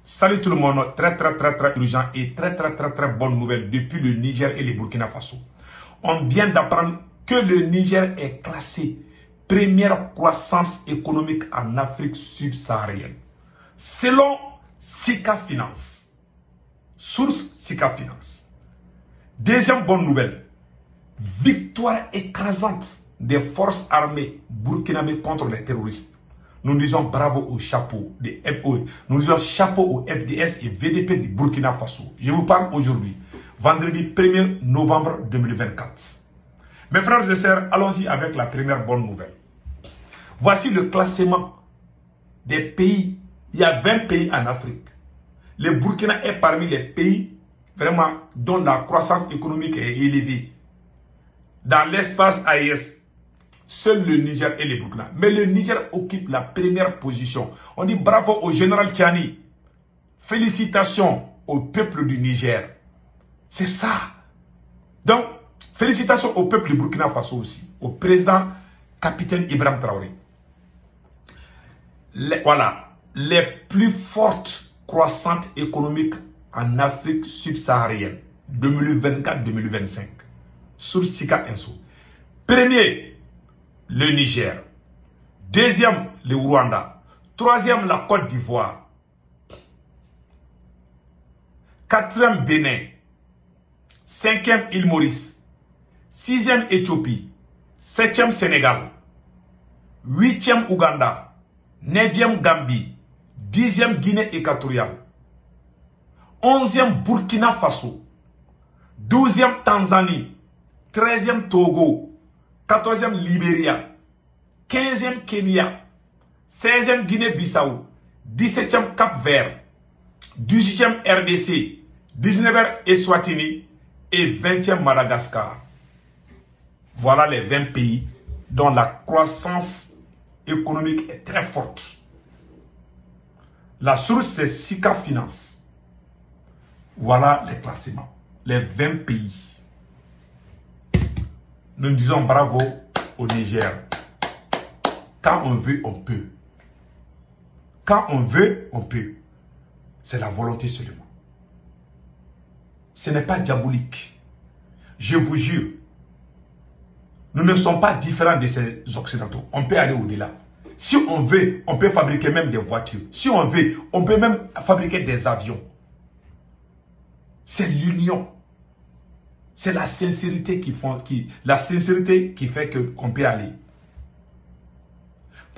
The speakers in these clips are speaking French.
Salut tout le monde, très urgent et très bonne nouvelle depuis le Niger et le Burkina Faso. On vient d'apprendre que le Niger est classé première croissance économique en Afrique subsaharienne. Selon Sika Finance. Source Sika Finance. Deuxième bonne nouvelle, victoire écrasante des forces armées burkinabées contre les terroristes. Nous disons bravo au chapeau des FO. Nous disons chapeau au FDS et VDP du Burkina Faso. Je vous parle aujourd'hui, vendredi 1er novembre 2024. Mes frères et sœurs, allons-y avec la première bonne nouvelle. Voici le classement des pays. Il y a 20 pays en Afrique. Le Burkina est parmi les pays vraiment dont la croissance économique est élevée. Dans l'espace AES, seul le Niger et le Burkina. Mais le Niger occupe la première position. On dit bravo au général Tchani. Félicitations au peuple du Niger. C'est ça. Donc, félicitations au peuple du Burkina Faso aussi. Au président capitaine Ibrahim Traoré. Voilà. Les plus fortes croissantes économiques en Afrique subsaharienne. 2024-2025. Sur Sika Info. Premier, le Niger. Deuxième, le Rwanda. Troisième, la Côte d'Ivoire. Quatrième, Bénin. Cinquième, île Maurice. Sixième, Éthiopie. Septième, Sénégal. Huitième, Ouganda. Neuvième, Gambie. Dixième, Guinée équatoriale. Onzième, Burkina Faso. Douzième, Tanzanie. Treizième, Togo. 14e Libéria, 15e Kenya, 16e Guinée-Bissau, 17e Cap-Vert, 18e RDC, 19e Eswatini et 20e Madagascar. Voilà les 20 pays dont la croissance économique est très forte. La source c'est Sika Finance. Voilà les classements, les 20 pays. Nous disons bravo au Niger. Quand on veut, on peut. Quand on veut, on peut. C'est la volonté seulement. Ce n'est pas diabolique. Je vous jure. Nous ne sommes pas différents de ces Occidentaux. On peut aller au-delà. Si on veut, on peut fabriquer même des voitures. Si on veut, on peut même fabriquer des avions. C'est l'union. C'est la sincérité qui fait qu'on peut aller.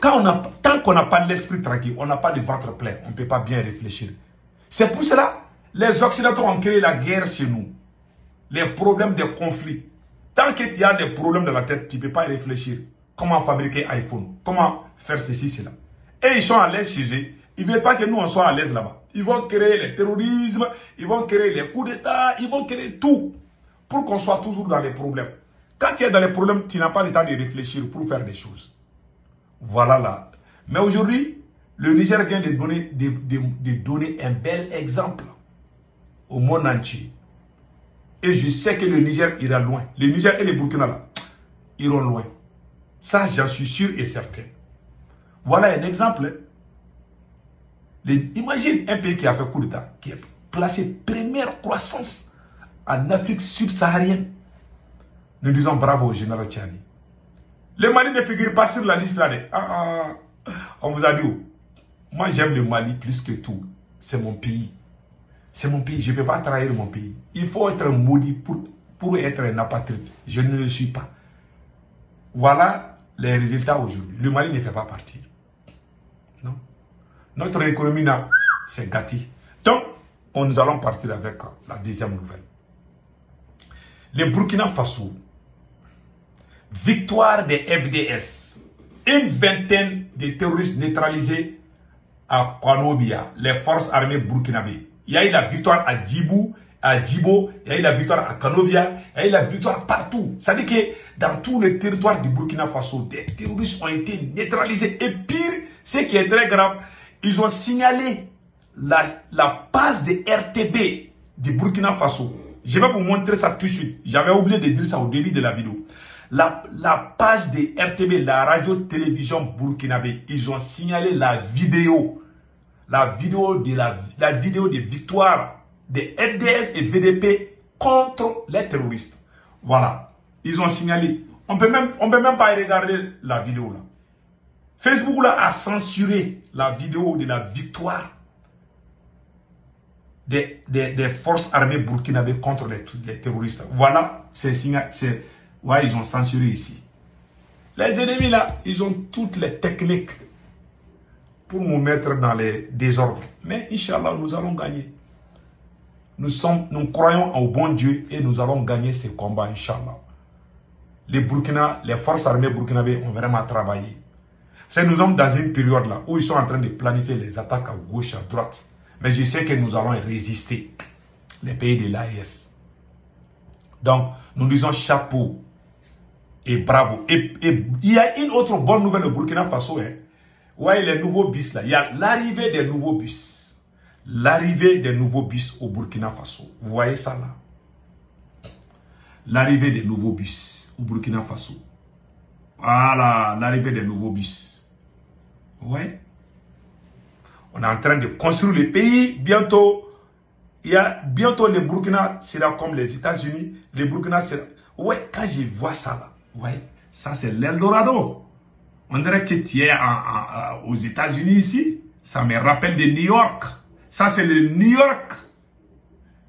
Tant qu'on n'a pas l'esprit tranquille, on n'a pas le ventre plein, on ne peut pas bien réfléchir. C'est pour cela que les Occidentaux ont créé la guerre chez nous. Les problèmes des conflits. Tant qu'il y a des problèmes dans la tête, tu ne peux pas réfléchir. Comment fabriquer iPhone? Comment faire ceci, cela? Et ils sont à l'aise chez eux. Ils ne veulent pas que nous on soit à l'aise là-bas. Ils vont créer le terrorisme, ils vont créer les coups d'État, ils vont créer tout. Pour qu'on soit toujours dans les problèmes. Quand tu es dans les problèmes, tu n'as pas le temps de réfléchir pour faire des choses. Voilà là. Mais aujourd'hui, le Niger vient de donner un bel exemple au monde entier. Et je sais que le Niger ira loin. Le Niger et le Burkina là, iront loin. Ça, j'en suis sûr et certain. Voilà un exemple. Imagine un pays qui a fait coup d'État, qui est placé première croissance en Afrique subsaharienne. Nous disons bravo au général Tchani. Le Mali ne figure pas sur la liste là. On vous a dit où? Moi j'aime le Mali plus que tout. C'est mon pays. C'est mon pays. Je ne peux pas trahir mon pays. Il faut être maudit pour être un apatride. Je ne le suis pas. Voilà les résultats aujourd'hui. Le Mali ne fait pas partie. Non. Notre économie là, c'est gâté. Donc, nous allons partir avec la deuxième nouvelle. Le Burkina Faso, victoire des FDS, une vingtaine de terroristes neutralisés à Kanobia, les forces armées burkinabées. Il y a eu la victoire à Djibo, il y a eu la victoire à Kanobia, il y a eu la victoire partout. Ça veut dire que dans tout le territoire du Burkina Faso, des terroristes ont été neutralisés. Et pire, ce qui est très grave, ils ont signalé la base de RTB du Burkina Faso. Je vais vous montrer ça tout de suite. J'avais oublié de dire ça au début de la vidéo. La page de RTB, la radio-télévision burkinabé, ils ont signalé la vidéo la vidéo de victoire des FDS et VDP contre les terroristes. Voilà. Ils ont signalé. On peut même pas regarder la vidéo là. Facebook là a censuré la vidéo de la victoire des forces armées burkinabées contre les terroristes. Voilà, c'est signal. Ouais, ils ont censuré ici. Les ennemis là, ils ont toutes les techniques pour nous mettre dans les désordres. Mais Inch'Allah, nous allons gagner. Nous croyons au bon Dieu et nous allons gagner ces combats, Inch'Allah. Les forces armées burkinabées ont vraiment travaillé. Nous sommes dans une période là où ils sont en train de planifier les attaques à gauche, à droite. Mais je sais que nous allons résister, les pays de l'AES. Donc, nous disons chapeau et bravo. Et il y a une autre bonne nouvelle au Burkina Faso. Hein. Ouais, les nouveaux bus là. Il y a l'arrivée des nouveaux bus. L'arrivée des nouveaux bus au Burkina Faso. Vous voyez ça là? L'arrivée des nouveaux bus au Burkina Faso. Voilà, l'arrivée des nouveaux bus. Ouais. On est en train de construire le pays. Bientôt, bientôt le Burkina sera comme les États-Unis. Le Burkina sera... Ouais, quand je vois ça là, ouais, ça c'est l'Eldorado. On dirait que tu es aux États-Unis ici. Ça me rappelle de New York. Ça c'est le New York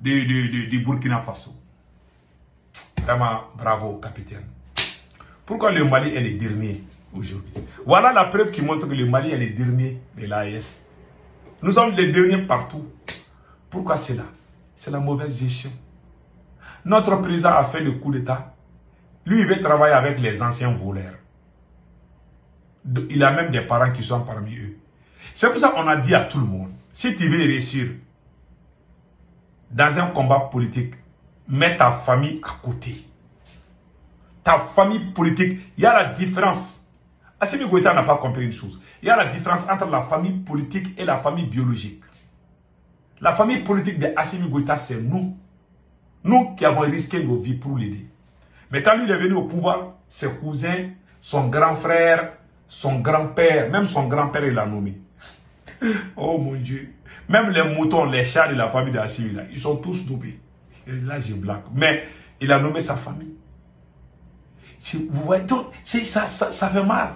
du Burkina Faso. Vraiment, bravo, capitaine. Pourquoi le Mali est le dernier aujourd'hui? Voilà la preuve qui montre que le Mali est le dernier de l'AES. Nous sommes les derniers partout. Pourquoi c'est là? C'est la mauvaise gestion. Notre président a fait le coup d'État. Lui, il veut travailler avec les anciens voleurs. Il a même des parents qui sont parmi eux. C'est pour ça qu'on a dit à tout le monde, si tu veux réussir dans un combat politique, mets ta famille à côté. Ta famille politique, il y a la différence. Assimi Goïta n'a pas compris une chose. Il y a la différence entre la famille politique et la famille biologique. La famille politique de Assimi Goïta, c'est nous. Nous qui avons risqué nos vies pour l'aider. Mais quand lui est venu au pouvoir, ses cousins, son grand frère, son grand-père, même son grand-père, il l'a nommé. Oh mon Dieu. Même les moutons, les chats de la famille d'Assimi, ils sont tous nommés. Et là, je blague. Mais il a nommé sa famille. Vous voyez, donc, ça fait mal.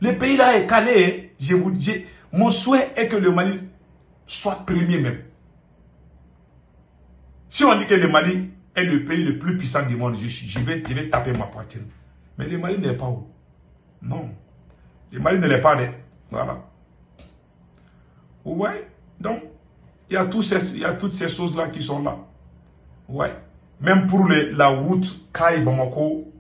Le pays là est calé. Je vous dis, mon souhait est que le Mali soit premier même. Si on dit que le Mali est le pays le plus puissant du monde, je vais taper ma poitrine. Mais le Mali n'est pas où? Non. Le Mali ne l'est pas. Voilà. Ouais. Donc, il y a toutes ces choses-là qui sont là. Ouais. Même pour la route Kaï Bamako,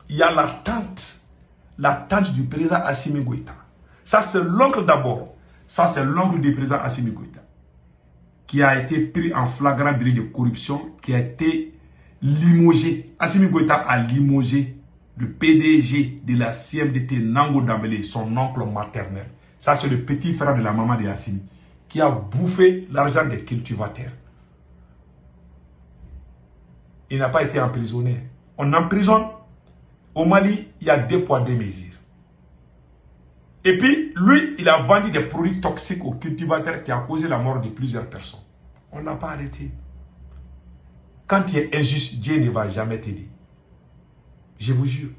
il y a l'attente du président Assimi Goïta. Ça, c'est l'oncle d'abord. Ça, c'est l'oncle du président Assimi Goïta, qui a été pris en flagrant délit de corruption, qui a été limogé. Assimi Goïta a limogé le PDG de la CMDT, Nango Dambélé, son oncle maternel. Ça, c'est le petit frère de la maman de Assimi, qui a bouffé l'argent des cultivateurs. Il n'a pas été emprisonné. On emprisonne. Au Mali, il y a 2 poids 2 mesures. Et puis, lui, il a vendu des produits toxiques aux cultivateurs qui a causé la mort de plusieurs personnes. On ne l'a pas arrêté. Quand tu es injuste, Dieu ne va jamais t'aider. Je vous jure.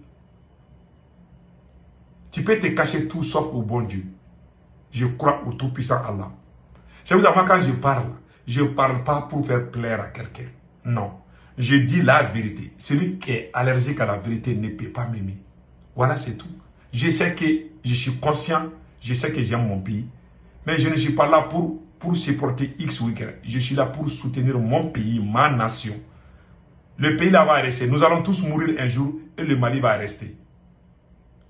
Tu peux te cacher tout sauf au bon Dieu. Je crois au tout-puissant Allah. C'est pour ça que moi, quand je ne parle pas pour faire plaire à quelqu'un. Non. Je dis la vérité. Celui qui est allergique à la vérité ne peut pas m'aimer. Voilà, c'est tout. Je sais que je suis conscient, je sais que j'aime mon pays, mais je ne suis pas là pour supporter X ou Y. Je suis là pour soutenir mon pays, ma nation. Le pays là va rester. Nous allons tous mourir un jour et le Mali va rester.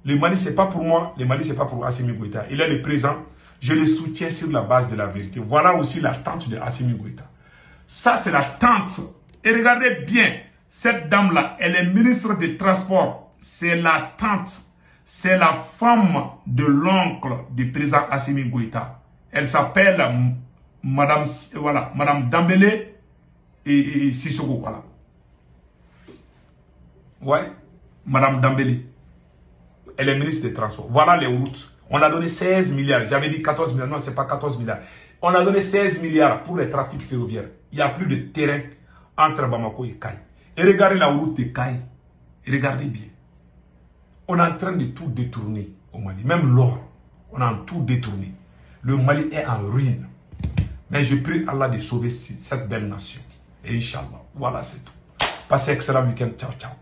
Le Mali, ce n'est pas pour moi, le Mali, ce n'est pas pour Assimi Goïta. Il est le présent. Je le soutiens sur la base de la vérité. Voilà aussi l'attente de Assimi Goïta. Ça, c'est l'attente. Et regardez bien, cette dame-là, elle est ministre des Transports. C'est la tante, c'est la femme de l'oncle du président Assimi Goïta. Elle s'appelle Madame Dambélé et Sissoko, voilà. Ouais, Madame Dambélé. Elle est ministre des Transports. Voilà les routes. On a donné 16 milliards. J'avais dit 14 milliards. Non, c'est pas 14 milliards. On a donné 16 milliards pour les trafics ferroviaires. Il n'y a plus de terrain entre Bamako et Caille. Et regardez la route de Caille. Regardez bien. On est en train de tout détourner au Mali. Même l'or, on a tout détourné. Le Mali est en ruine. Mais je prie Allah de sauver cette belle nation. Et Inch'Allah. Voilà, c'est tout. Passez un excellent week-end. Ciao, ciao.